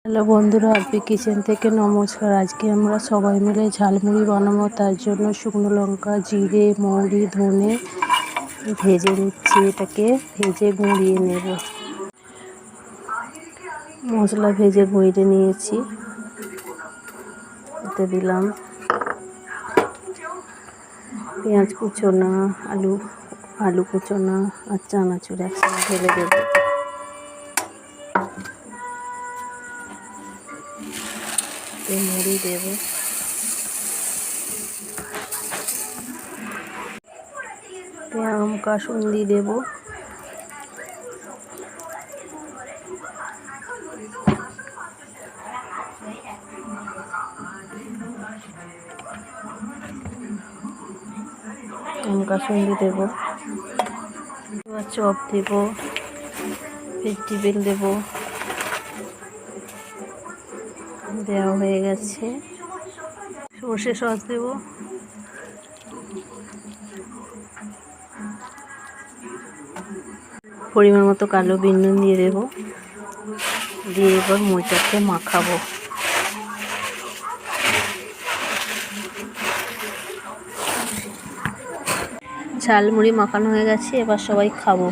Hello বন্ধুরা, RP kitchen থেকে নমস্কার। আজকে আমরা সবাই মিলে ঝালমুড়ি বানাবো। তার জন্য শুকনো লঙ্কা, জিরে, মৌরি, ধনে ভেজে নিচ্ছি। এটাকে ভেজে গুঁড়িয়ে নেব। মশলা ভেজে গুঁড়িয়ে নিয়েছি। এতে দিলাম পেঁয়াজ কুচোনা, আলু কুচোনা আর চানাচুর একসাথে ঢেলে দেবো। মুড়ি দেবো, আম কাসুন্দি দেবো, কাসুন্দি দেবো, চপ দেবো, ভেজিটেবিল দেবো। দেওয়া হয়ে গেছে। সর্ষে সস দেবো, পরিমাণ মতো কালো বিন নুন দিয়ে দেবো। দিয়ে এবার মুড়িটাকে মাখাবো। ঝালমুড়ি মাখানো হয়ে গেছে, এবার সবাই খাবো।